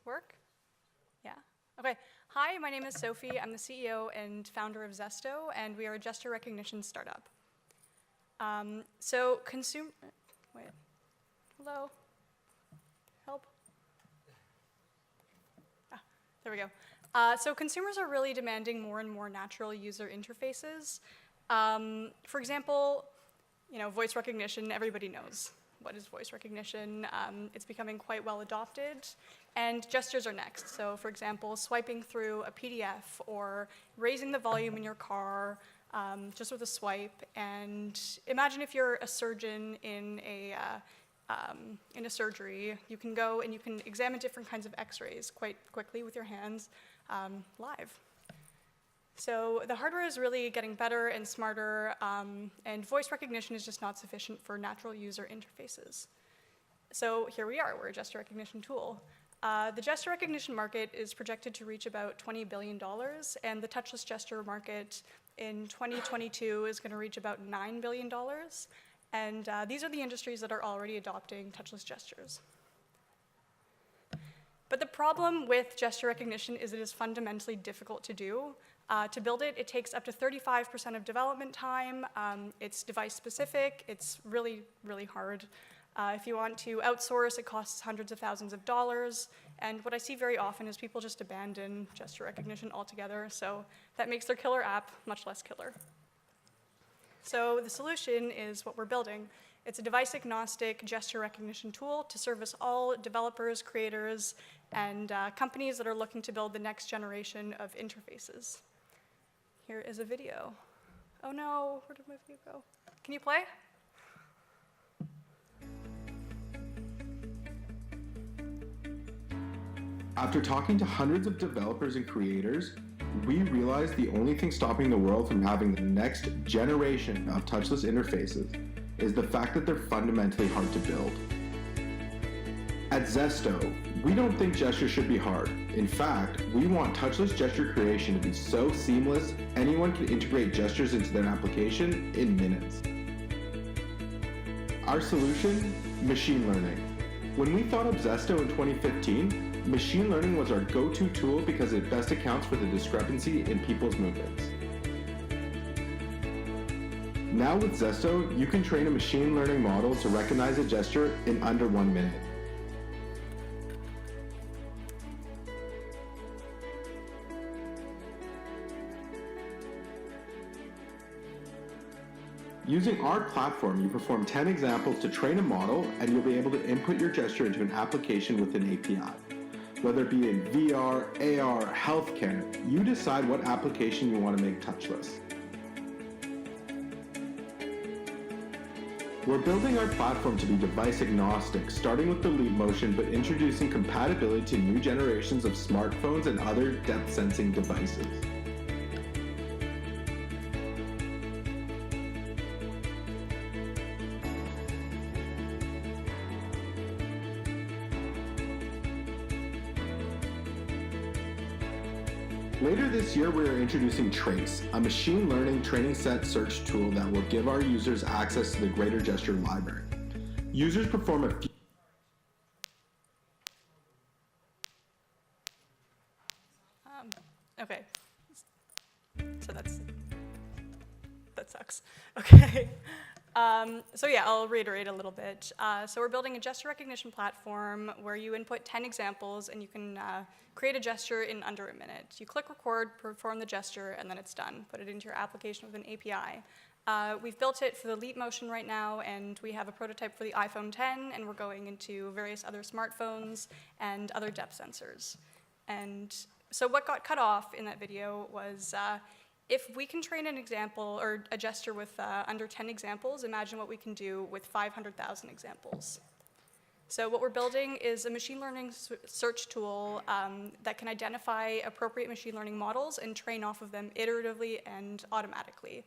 work? Yeah. Okay. Hi, my name is Sophie. I'm the CEO and founder of Xesto, and we are a gesture recognition startup. Wait. Hello? Help? There we go. So consumers are really demanding more and more natural user interfaces. For example, voice recognition, everybody knows what is voice recognition. It's becoming quite well adopted, and gestures are next. So for example, swiping through a PDF or raising the volume in your car just with a swipe. And imagine if you're a surgeon in a surgery, you can go and you can examine different kinds of x-rays quite quickly with your hands live. So the hardware is really getting better and smarter, and voice recognition is just not sufficient for natural user interfaces. So here we are, we're a gesture recognition tool. The gesture recognition market is projected to reach about $20 billion, and the touchless gesture market in 2022 is going to reach about $9 billion. And these are the industries that are already adopting touchless gestures. But the problem with gesture recognition is it is fundamentally difficult to do. To build it, it takes up to 35% of development time. It's device specific. It's really, really hard. If you want to outsource, it costs hundreds of thousands of dollars. And what I see very often is people just abandon gesture recognition altogether. So that makes their killer app much less killer. So the solution is what we're building. It's a device-agnostic gesture recognition tool to service all developers, creators, and companies that are looking to build the next generation of interfaces. Here is a video. Oh no, where did my video go? Can you play? After talking to hundreds of developers and creators, we realized the only thing stopping the world from having the next generation of touchless interfaces is the fact that they're fundamentally hard to build. At Xesto, we don't think gesture should be hard. In fact, we want touchless gesture creation to be so seamless, anyone can integrate gestures into their application in minutes. Our solution? Machine learning. When we thought of Xesto in 2015, machine learning was our go-to tool because it best accounts for the discrepancy in people's movements. Now with Xesto, you can train a machine learning model to recognize a gesture in under 1 minute. Using our platform, you perform 10 examples to train a model, and you'll be able to input your gesture into an application with an API. Whether it be in VR, AR, healthcare, you decide what application you want to make touchless. We're building our platform to be device agnostic, starting with the leap motion, but introducing compatibility to new generations of smartphones and other depth sensing devices. Later this year, we are introducing Trace, a machine learning training set search tool that will give our users access to the greater gesture library. Users perform a few Okay, so that sucks. Okay. So yeah, I'll reiterate a little bit. So we're building a gesture recognition platform where you input 10 examples and you can create a gesture in under a minute. You click record, perform the gesture, and then it's done. Put it into your application with an API. We've built it for the Leap motion right now, and we have a prototype for the iPhone 10, and we're going into various other smartphones and other depth sensors. And so what got cut off in that video was if we can train an example or a gesture with under 10 examples, imagine what we can do with 500,000 examples. So what we're building is a machine learning search tool that can identify appropriate machine learning models and train off of them iteratively and automatically.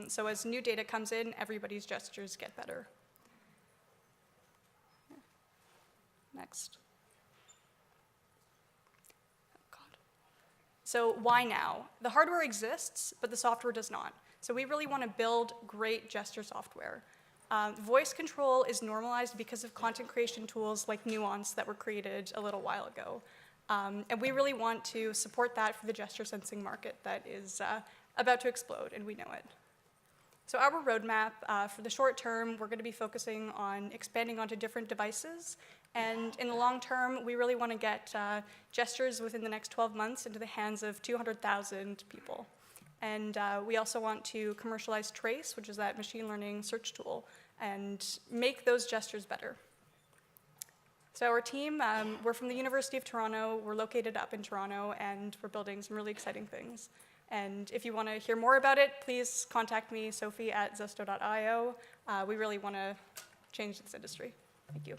So as new data comes in, everybody's gestures get better. Next. So why now? The hardware exists, but the software does not. So we really want to build great gesture software. Voice control is normalized because of content creation tools like Nuance that were created a little while ago. And we really want to support that for the gesture sensing market that is about to explode, and we know it. So our roadmap, for the short term, we're going to be focusing on expanding onto different devices. And in the long term, we really want to get gestures within the next 12 months into the hands of 200,000 people. And we also want to commercialize Trace, which is that machine learning search tool, and make those gestures better. So our team, we're from the University of Toronto. We're located up in Toronto, and we're building some really exciting things. And if you want to hear more about it, please contact me, Sophie at Xesto.io. We really want to change this industry. Thank you.